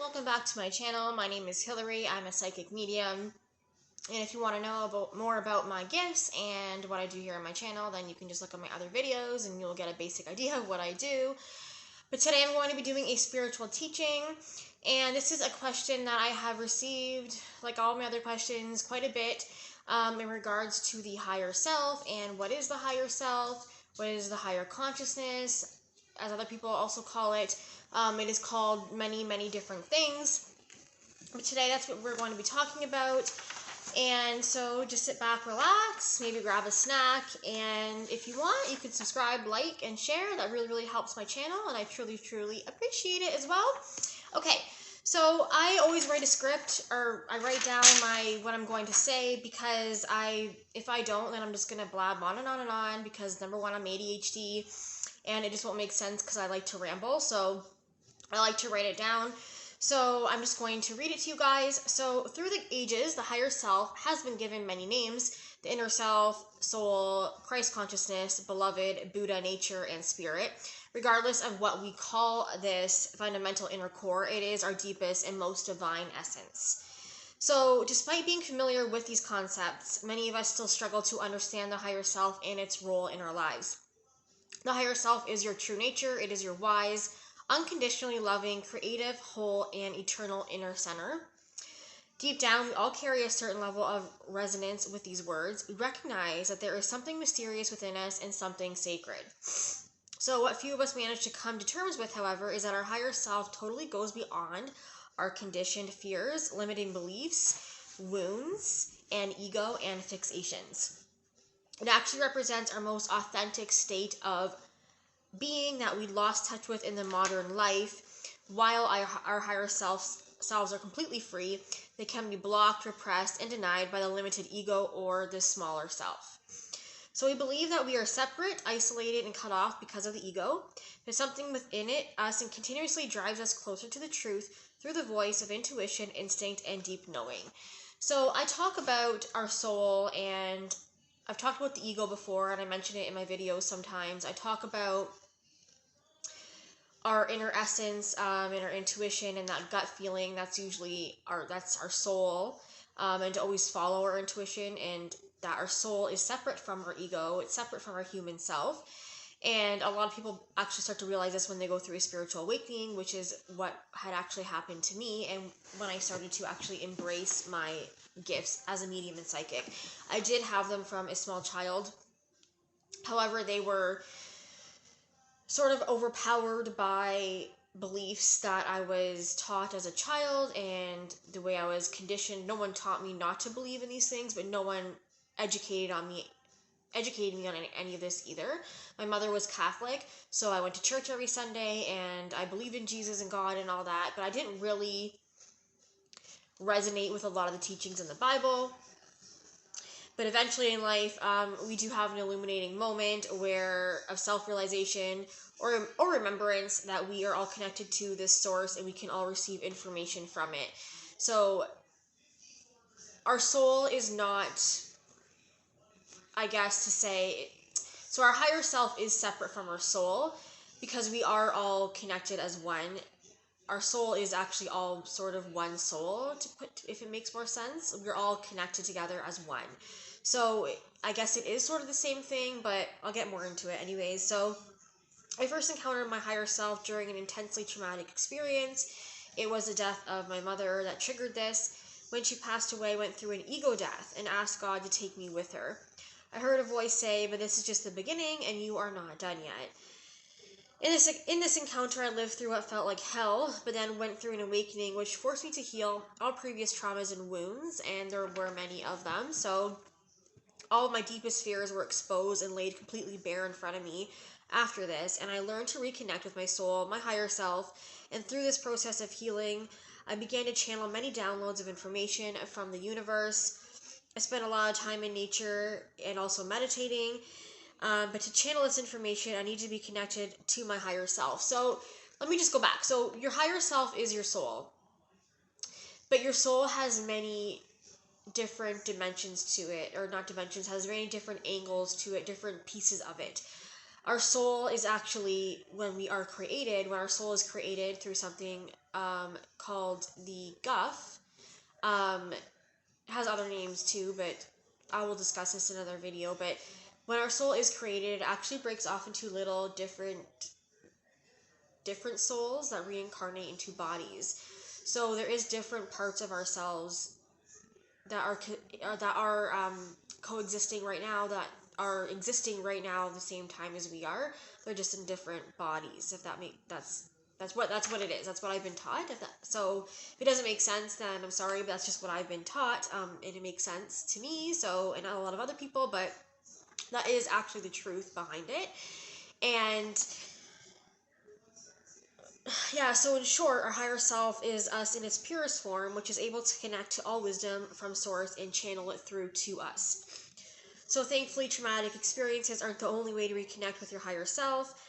welcome back to my channel. My name is Hilary. I'm a psychic medium, and if you want to know more about my gifts and what I do here on my channel, then you can just look at my other videos and you'll get a basic idea of what I do. But today I'm going to be doing a spiritual teaching, and this is a question that I have received, like all my other questions, quite a bit in regards to the higher self and what is the higher self, what is the higher consciousness, as other people also call it. It is called many, many different things, but today that's what we're going to be talking about. And so just sit back, relax, maybe grab a snack, and if you want, you can subscribe, like, and share. That really, really helps my channel, and I truly, truly appreciate it as well. Okay, so I always write a script, or I write down what I'm going to say, because if I don't, then I'm just going to blab on and on and on, because number one, I'm ADHD, and it just won't make sense because I like to ramble, so I like to write it down. So I'm just going to read it to you guys. So through the ages, the higher self has been given many names: the inner self, soul, Christ consciousness, beloved, Buddha, nature, and spirit. Regardless of what we call this fundamental inner core, it is our deepest and most divine essence. So despite being familiar with these concepts, many of us still struggle to understand the higher self and its role in our lives. The higher self is your true nature. It is your wise, unconditionally loving, creative, whole, and eternal inner center. Deep down, we all carry a certain level of resonance with these words. We recognize that there is something mysterious within us and something sacred. So what few of us manage to come to terms with, however, is that our higher self totally goes beyond our conditioned fears, limiting beliefs, wounds, and ego and fixations. It actually represents our most authentic state of being that we lost touch with in the modern life. While our higher selves are completely free, they can be blocked, repressed, and denied by the limited ego or the smaller self. So we believe that we are separate, isolated, and cut off because of the ego. There's something within us and continuously drives us closer to the truth through the voice of intuition, instinct, and deep knowing. So I talk about our soul, and I've talked about the ego before, and I mention it in my videos sometimes. I talk about our inner essence, and our intuition, and that gut feeling. That's usually that's our soul, and to always follow our intuition, and that our soul is separate from our ego. It's separate from our human self. And a lot of people actually start to realize this when they go through a spiritual awakening, which is what had actually happened to me, and when I started to actually embrace my gifts as a medium and psychic. I did have them from a small child. However, they were sort of overpowered by beliefs that I was taught as a child and the way I was conditioned. No one taught me not to believe in these things, but no one educated me on any of this either. My mother was Catholic, so I went to church every Sunday, and I believed in Jesus and God and all that, but I didn't really resonate with a lot of the teachings in the Bible. But eventually in life, we do have an illuminating moment of self-realization or remembrance that we are all connected to this source and we can all receive information from it. So our soul is not, I guess to say, so our higher self is separate from our soul because we are all connected as one. Our soul is actually all sort of one soul, if it makes more sense. We're all connected together as one. So I guess it is sort of the same thing, but I'll get more into it anyways. So I first encountered my higher self during an intensely traumatic experience. It was the death of my mother that triggered this. When she passed away, I went through an ego death and asked God to take me with her. I heard a voice say, "But this is just the beginning and you are not done yet." In this encounter, I lived through what felt like hell, but then went through an awakening which forced me to heal all previous traumas and wounds, and there were many of them. So all of my deepest fears were exposed and laid completely bare in front of me after this, and I learned to reconnect with my soul, my higher self, and through this process of healing, I began to channel many downloads of information from the universe. I spent a lot of time in nature and also meditating, but to channel this information, I need to be connected to my higher self. So let me just go back. So your higher self is your soul, but your soul has many different dimensions to it, or not dimensions, has many different angles to it, different pieces of it. Our soul is actually, when our soul is created through something called the Guff. It has other names too, but I will discuss this in another video. But when our soul is created, it actually breaks off into little different souls that reincarnate into bodies. So there is different parts of ourselves that are coexisting right now, that are existing right now at the same time as we are. They're just in different bodies. If that that's what it is. That's what I've been taught. So if it doesn't make sense, then I'm sorry, but that's just what I've been taught. And it makes sense to me. So, and a lot of other people, but that is actually the truth behind it. And yeah, so in short, our higher self is us in its purest form, which is able to connect to all wisdom from source and channel it through to us. So thankfully, traumatic experiences aren't the only way to reconnect with your higher self.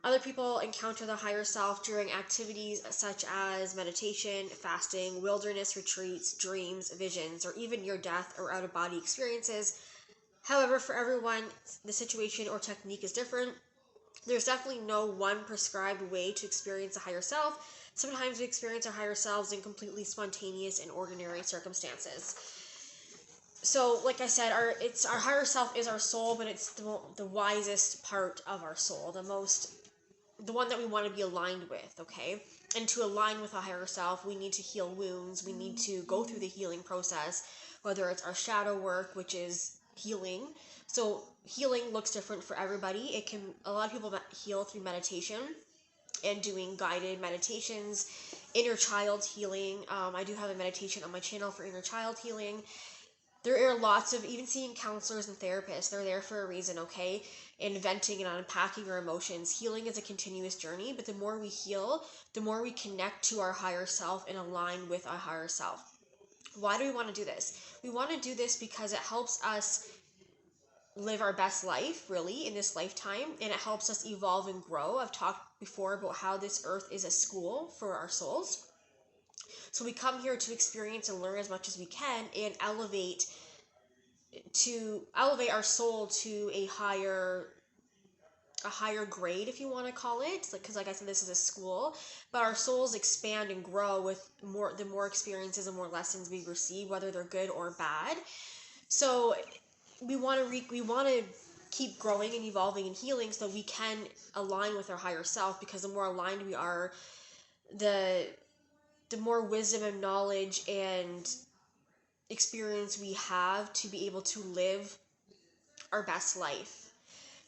Other people encounter the higher self during activities such as meditation, fasting, wilderness retreats, dreams, visions, or even near-death or out-of-body experiences. However, for everyone, the situation or technique is different. There's definitely no one prescribed way to experience a higher self. Sometimes we experience our higher selves in completely spontaneous and ordinary circumstances. So, like I said, our higher self is our soul, but it's the wisest part of our soul, the one that we want to be aligned with, okay? And to align with a higher self, we need to heal wounds. We need to go through the healing process, whether it's our shadow work, which is healing. So healing looks different for everybody. A lot of people heal through meditation and doing guided meditations, inner child healing. I do have a meditation on my channel for inner child healing. There are lots of, even seeing counselors and therapists, they're there for a reason, okay? And venting and unpacking our emotions. Healing is a continuous journey, but the more we heal, the more we connect to our higher self and align with our higher self. Why do we want to do this? We want to do this because it helps us live our best life, really, in this lifetime, and it helps us evolve and grow. I've talked before about how this earth is a school for our souls. So we come here to experience and learn as much as we can and elevate our soul to a higher grade, if you want to call it, because like I said, this is a school, but our souls expand and grow with the more experiences and more lessons we receive, whether they're good or bad. So we want to keep growing and evolving and healing so we can align with our higher self, because the more aligned we are, the more wisdom and knowledge and experience we have to be able to live our best life.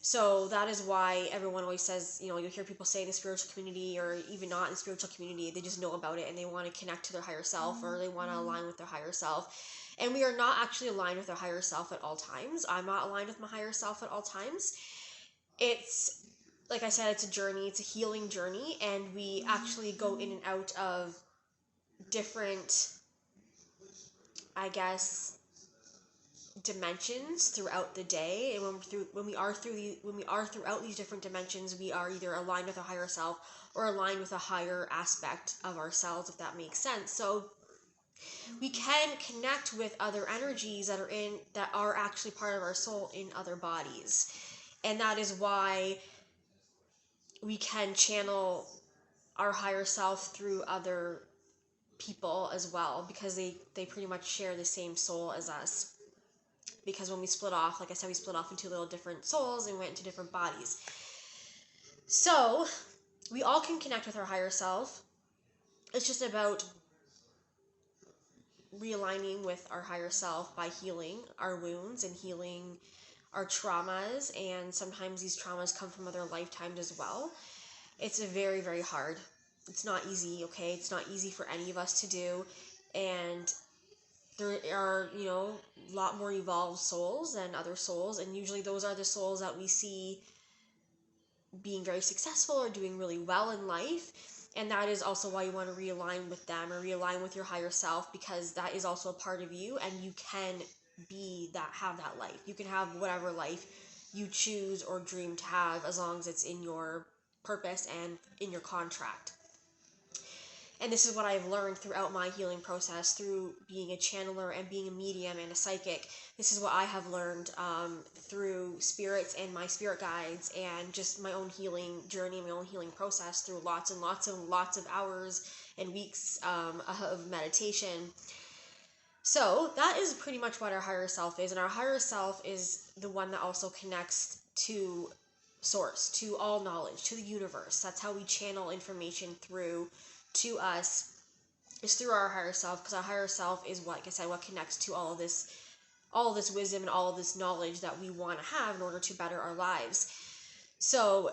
So that is why everyone always says, you'll hear people say in the spiritual community, or even not in the spiritual community, they just know about it and they want to connect to their higher self, or they want to align with their higher self. And we are not actually aligned with our higher self at all times. I'm not aligned with my higher self at all times. It's, like I said, it's a journey. It's a healing journey. And we actually go in and out of different, I guess, dimensions throughout the day. And when we are throughout these different dimensions, we are either aligned with a higher self or aligned with a higher aspect of ourselves, if that makes sense. So we can connect with other energies that are actually part of our soul in other bodies. And that is why we can channel our higher self through other people as well, because they pretty much share the same soul as us. Because when we split off, like I said, we split off into little different souls and went into different bodies. So we all can connect with our higher self. It's just about realigning with our higher self by healing our wounds and healing our traumas. And sometimes these traumas come from other lifetimes as well. It's very, very hard. It's not easy, okay? It's not easy for any of us to do. And there are, a lot more evolved souls than other souls. And usually those are the souls that we see being very successful or doing really well in life. And that is also why you want to realign with them, or realign with your higher self, because that is also a part of you, and you can have that life. You can have whatever life you choose or dream to have, as long as it's in your purpose and in your contract. And this is what I've learned throughout my healing process, through being a channeler and being a medium and a psychic. This is what I have learned through spirits and my spirit guides, and just my own healing journey, my own healing process through lots and lots and lots of hours and weeks of meditation. So that is pretty much what our higher self is. And our higher self is the one that also connects to source, to all knowledge, to the universe. That's how we channel information through to us, is through our higher self, because our higher self is what, like I said, what connects to all of this wisdom and all of this knowledge that we want to have in order to better our lives. So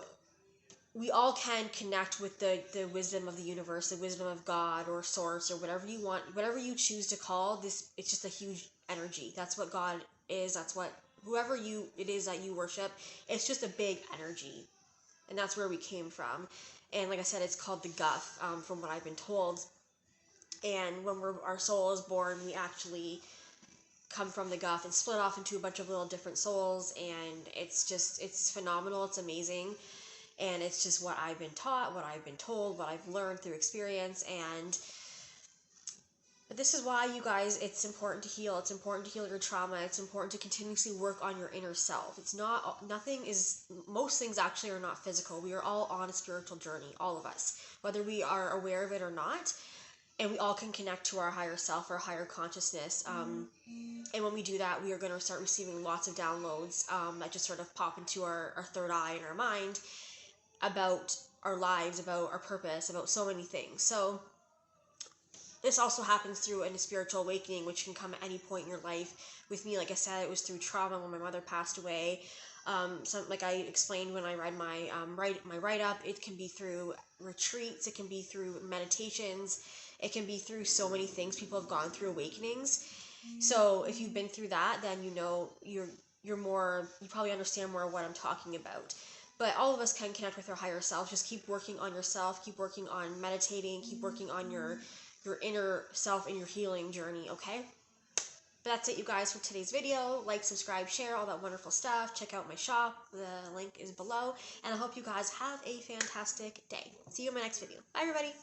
we all can connect with the wisdom of the universe, the wisdom of God or source, or whatever you want, whatever you choose to call this. It's just a huge energy. That's what God is. That's what whoever it is that you worship. It's just a big energy, and that's where we came from. And like I said, it's called the guff, from what I've been told. And when our soul is born, we actually come from the guff and split off into a bunch of little different souls, and it's phenomenal. It's amazing. And it's just what I've been taught, what I've been told, what I've learned through experience. But this is why, you guys, it's important to heal. It's important to heal your trauma. It's important to continuously work on your inner self. Most things actually are not physical. We are all on a spiritual journey, all of us, whether we are aware of it or not. And we all can connect to our higher self, our higher consciousness. And when we do that, we are going to start receiving lots of downloads that just sort of pop into our third eye in our mind, about our lives, about our purpose, about so many things. So this also happens through a spiritual awakening, which can come at any point in your life. With me, like I said, it was through trauma when my mother passed away. Like I explained when I read my write-up, it can be through retreats, it can be through meditations, it can be through so many things. People have gone through awakenings. So if you've been through that, then you know you probably understand more of what I'm talking about. But all of us can connect with our higher self. Just keep working on yourself, keep working on meditating, keep working on your inner self and your healing journey, okay? But that's it, you guys, for today's video. Like, subscribe, share, all that wonderful stuff. Check out my shop. The link is below. And I hope you guys have a fantastic day. See you in my next video. Bye, everybody.